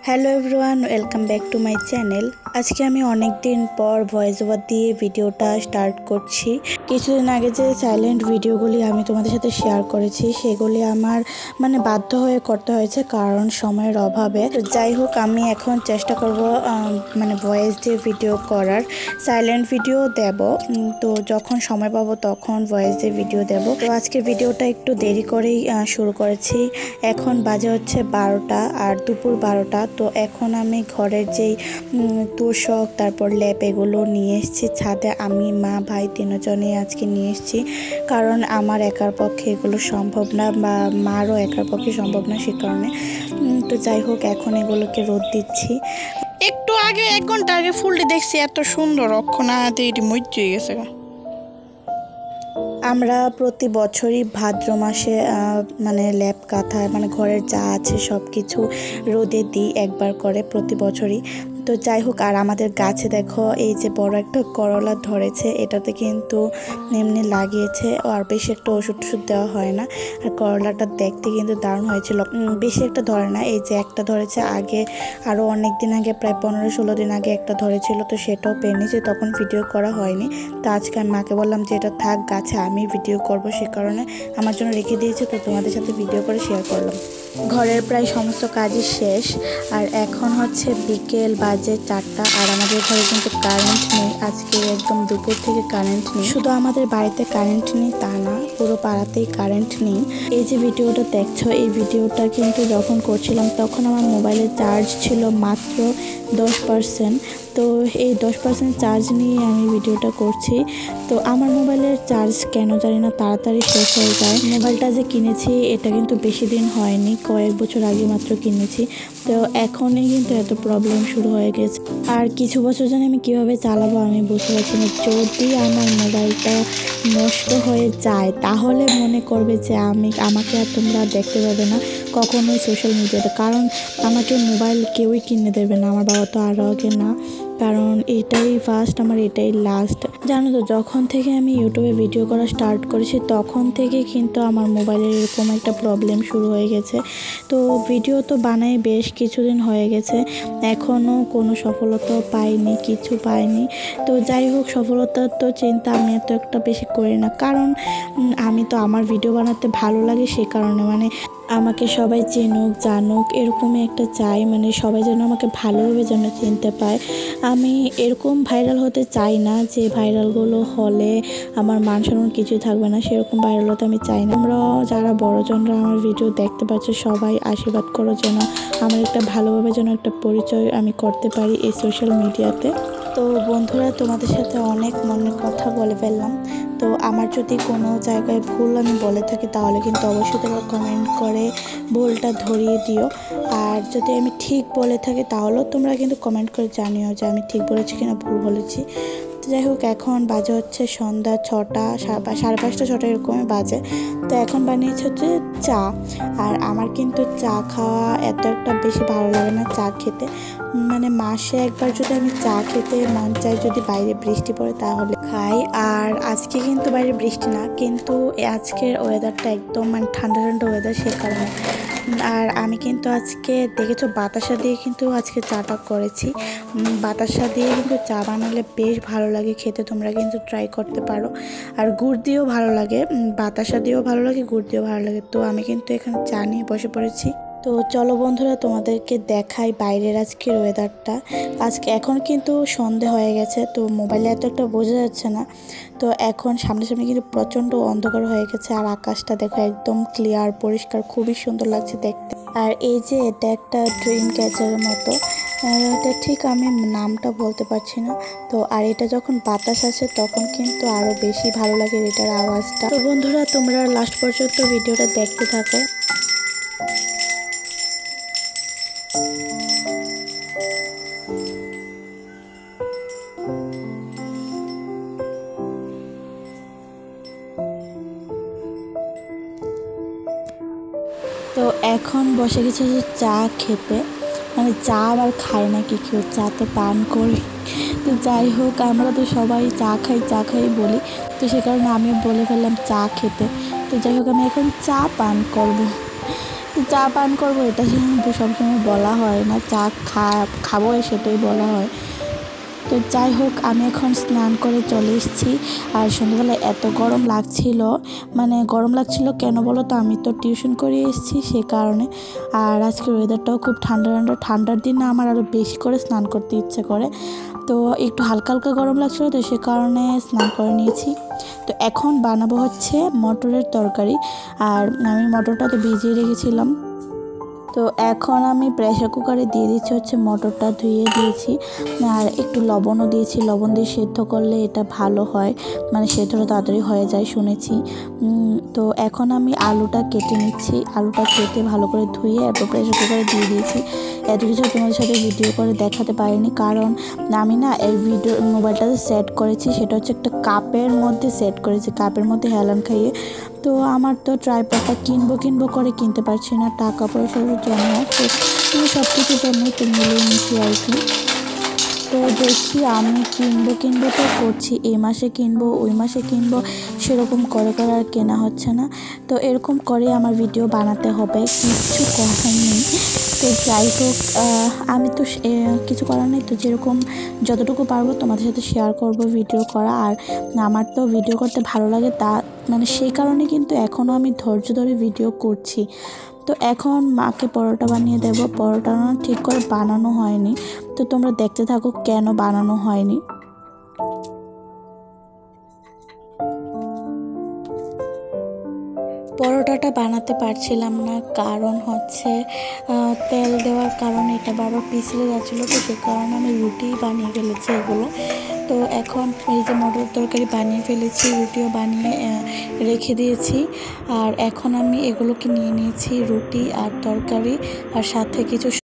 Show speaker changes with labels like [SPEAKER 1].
[SPEAKER 1] Hello everyone, welcome back to my channel. আজকে আমি অনেক দিন পর ভয়েস ওভার দিয়ে ভিডিওটা স্টার্ট করছি। কিছুদিন আগে যে সাইলেন্ট ভিডিওগুলি আমি তোমাদের সাথে শেয়ার করেছি সেগুলি আমার বাধ্য হয়ে করতে হয়েছে কারণ সময়ের অভাবে। তো যাই হোক, আমি এখন চেষ্টা করব ভয়েস দিয়ে ভিডিও করার। সাইলেন্ট ভিডিও দেব, তো যখন সময় পাবো তখন ভয়েস দিয়ে ভিডিও দেব। তো আজকের ভিডিওটা একটু দেরি করেই শুরু করেছি। এখন বাজে হচ্ছে 12টা আর দুপুর 12টা। তো এখন আমি ঘরের যেই তোষক তারপর ল্যাপ এগুলো নিয়ে এসেছি ছাদে। আমি, মা, ভাই তিনজনেই আজকে নিয়ে এসেছি কারণ আমার একার পক্ষে এগুলো সম্ভব না বা মারও একার পক্ষে সম্ভব না, সে কারণে। তো যাই হোক, এখন এগুলোকে রোদ দিচ্ছি।
[SPEAKER 2] একটু আগে 1 ঘন্টা আগে ফুলটি দেখছি, এত সুন্দর অক্ষণাতে এটি মজ্জ হয়ে গেছে।
[SPEAKER 1] আমরা প্রতি বছরই ভাদ্র মাসে ল্যাপ কাঁথা ঘরের যা আছে সব কিছু রোদে দিই একবার করে প্রতি বছরই। তো যাই হোক, আর আমাদের গাছে দেখো এই যে বড় একটা করলা ধরেছে, এটাতে কিন্তু এমনি লাগিয়েছে আর বেশি একটা ওষুধ দেওয়া হয় না। আর করলাটা দেখতে কিন্তু দারুণ হয়েছিল। বেশি একটা ধরে না, এই যে একটা ধরেছে। আগে আরও অনেক দিন আগে, প্রায় 15-16 দিন আগে একটা ধরেছিল, তো সেটাও পেয়ে নিয়েছে, তখন ভিডিও করা হয়নি। তো আজকে আমি মাকে বললাম যে এটা থাক গাছে, আমি ভিডিও করব, সে কারণে আমার জন্য রেখে দিয়েছে। তো তোমাদের সাথে ভিডিও করে শেয়ার করলাম। ঘরের প্রায় সমস্ত কাজই শেষ আর এখন হচ্ছে বিকেল বাজে 4টা। আর আমাদের ঘরে কিন্তু কারেন্ট নেই আজকে, একদম দুপুর থেকে কারেন্ট নেই। শুধু আমাদের বাড়িতে কারেন্ট নেই তা না, পুরো পাড়াতেই কারেন্ট নেই। এই যে ভিডিওটা দেখছো, এই ভিডিওটা কিন্তু যখন করছিলাম তখন আমার মোবাইলের চার্জ ছিল মাত্র 10%। তো এই 10% চার্জ নিয়ে আমি ভিডিওটা করছি। তো আমার মোবাইলের চার্জ কেন জানি না তাড়াতাড়ি শেষ হয়ে যায়। মোবাইলটা যে কিনেছি এটা কিন্তু বেশি দিন হয়নি, কয়েক বছর আগে মাত্র কিনেছি। তো এখনই কিন্তু এত প্রবলেম শুরু হয়ে গেছে। আর কিছু বছর জানি আমি কিভাবে চালাবো আমি বুঝতে পারছি না। যদি আমার মোবাইলটা নষ্ট হয়ে যায় তাহলে মনে করবে যে আমাকে আর তোমরা দেখতে পাবে না কখনোই সোশ্যাল মিডিয়াতে, কারণ আমাকে মোবাইল কেউই কিনে দেবে না, আমার বাবা তো আরও আগে না, কারণ এটাই ফার্স্ট, আমার এটাই লাস্ট। জানো তো, যখন থেকে আমি ইউটিউবে ভিডিও করা স্টার্ট করেছি তখন থেকে কিন্তু আমার মোবাইলের এরকম একটা প্রবলেম শুরু হয়ে গেছে। তো ভিডিও তো বানাই বেশ কিছুদিন হয়ে গেছে, এখনও কোনো সফলতা পাইনি, কিছু পাইনি। তো যাই হোক, সফলতার তো চিন্তা আমি এত একটা বেশি করি না, কারণ আমি তো আমার ভিডিও বানাতে ভালো লাগে, সে কারণে আমাকে সবাই চিনুক জানুক এরকমই একটা চাই, সবাই যেন আমাকে ভালোভাবে যেন চিনতে পায়। আমি এরকম ভাইরাল হতে চাই না যে ভাইরালগুলো হলে আমার মান সম্মান কিছুই থাকবে না, সেরকম ভাইরাল হতে আমি চাই না। আমরা যারা বড়জনরা আমার ভিডিও দেখতে পাচ্ছি সবাই আশীর্বাদ করো যেন আমার একটা ভালোভাবে যেন একটা পরিচয় আমি করতে পারি এই সোশ্যাল মিডিয়াতে। তো বন্ধুরা, তোমাদের সাথে অনেক মনের কথা বলে ফেললাম। তো আমার যদি কোনো জায়গায় ভুল আমি বলে থাকি তাহলে কিন্তু অবশ্যই তোমরা কমেন্ট করে ভুলটা ধরিয়ে দিও। আর যদি আমি ঠিক বলে থাকি তাহলেও তোমরা কিন্তু কমেন্ট করে জানিও যে আমি ঠিক বলেছি কিনা ভুল বলেছি। তো যাই হোক, এখন বাজে হচ্ছে সন্ধ্যা 6টা, 5:30, 6টা এরকমই বাজে। তো এখন বানিয়েছে হচ্ছে চা। আর আমার কিন্তু চা খাওয়া এত একটা বেশি ভালো লাগে না চা খেতে, মাসে একবার যদি আমি চা খেতে মন চাই, যদি বাইরে বৃষ্টি পড়ে তাহলে খাই। আর আজকে কিন্তু বাইরে বৃষ্টি না, কিন্তু আজকের ওয়েদারটা একদম ঠান্ডা ঠান্ডা ওয়েদার, সে কারণে। আর আমি কিন্তু আজকে দেখেছো বাতাসা দিয়ে কিন্তু আজকে চাটা করেছি। বাতাসা দিয়ে কিন্তু চা বানালে বেশ ভালো লাগে খেতে, তোমরা কিন্তু ট্রাই করতে পারো। আর গুড় দিয়েও ভালো লাগে, বাতাসা দিয়েও ভালো লাগে, গুড় দিয়েও ভালো লাগে। তো আমি কিন্তু এখানে চা নিয়ে বসে পড়েছি। তো চলো বন্ধুরা, তোমাদেরকে দেখাই বাইরের আজকের ওয়েদারটা। এখন কিন্তু সন্ধে হয়ে গেছে, তো মোবাইলে এত একটা বোঝা যাচ্ছে না। তো এখন সামনে কিন্তু প্রচণ্ড অন্ধকার হয়ে গেছে, আর আকাশটা দেখো একদম ক্লিয়ার পরিষ্কার, খুবই সুন্দর লাগছে দেখতে। আর এই যে এটা একটা ড্রিম ক্যাচারের মতো, এটা ঠিক আমি নামটা বলতে পারছি না। তো আর এটা যখন বাতাস আসে তখন কিন্তু আরও বেশি ভালো লাগে এটার আওয়াজটা। তো বন্ধুরা, তোমরা লাস্ট পর্যন্ত ভিডিওটা দেখতে থাকো। তো এখন বসে গেছে যে চা খেতে, চা আবার খাই না কি কেউ, চা তো পান করি। তো যাই হোক, আমরা তো সবাই চা খাই বলি, তো সে কারণে আমিও বলে ফেললাম চা খেতে। তো যাই হোক, আমি এখন চা পান করব। তো চা পান করবো এটা কিন্তু সবসময় বলা হয় না, চা খাবো সেটাই বলা হয়। তো যাই হোক, আমি এখন স্নান করে চলে এসেছি। আর সন্ধ্যাবেলায় এত গরম লাগছিল, মানে গরম লাগছিল কেন বলো তো, আমি তো টিউশন করে এসেছি সে কারণে। আর আজকের ওয়েদারটাও খুব ঠান্ডা ঠান্ডা, ঠান্ডার দিনে আমার আরও বেশি করে স্নান করতে ইচ্ছে করে। তো একটু হালকা হালকা গরম লাগছিলো, তো সে কারণে স্নান করে নিয়েছি। তো এখন বানাবো হচ্ছে মটরের তরকারি। আর আমি মটরটা তো ভিজিয়ে রেখেছিলাম। তো এখন আমি প্রেসার কুকারে দিয়ে দিচ্ছি হচ্ছে মটরটা, ধুয়ে দিয়েছি আর একটু লবণও দিয়েছি। লবণ দিয়ে সেদ্ধ করলে এটা ভালো হয়, মানে সেদ্ধটা তাড়াতাড়ি হয়ে যায় শুনেছি। তো এখন আমি আলুটা কেটে নিচ্ছি। আলুটা কেটে ভালো করে ধুয়ে এরপর প্রেসার কুকারে দিয়ে দিয়েছি। এত কিছু তোমাদের সাথে ভিডিও করে দেখাতে পারিনি, কারণ আমি না এই ভিডিও মোবাইলটাতে সেট করেছি, সেটা হচ্ছে একটা কাপের মধ্যে সেট করেছি, কাপের মধ্যে হেলান খাইয়ে। তো আমার তো ট্রাইপডটা কিনবো করে কিনতে পারছি না, টাকা পয়সার জন্য, তো সব কিছুর জন্য তো মিলিয়ে নিচ্ছি আর কি। তো দেখি আমি কিনবো তো করছি, এই মাসে কিনবো ওই মাসে কিনবো, সেরকম করে আর কেনা হচ্ছে না। তো এরকম করে আমার ভিডিও বানাতে হবে, কিচ্ছু করার নেই। তো যাই হোক, আমি তো কিছু করার নেই, তো যেরকম যতটুকু পারবো তোমাদের সাথে শেয়ার করব ভিডিও করা। আর আমার তো ভিডিও করতে ভালো লাগে, তা মানে সেই কারণে কিন্তু এখনও আমি ধৈর্য ধরে ভিডিও করছি। তো এখন মাকে পরোটা বানিয়ে দেব। পরোটা না ঠিক করে বানানো হয়নি, তো তোমরা দেখতে থাকো কেন বানানো হয়নি। পরোটাটা বানাতে পারছিলাম না, কারণ হচ্ছে তেল দেওয়ার কারণে এটা বারবার পিছলে যাচ্ছিলো, তো সে কারণে আমি রুটি বানিয়ে ফেলেছি এগুলো। তো এখন এই যে মটর তরকারি বানিয়ে ফেলেছি, রুটিও বানিয়ে রেখে দিয়েছি। আর এখন আমি এগুলোকে নিয়ে নিয়েছি, রুটি আর তরকারি, আর সাথে কিছু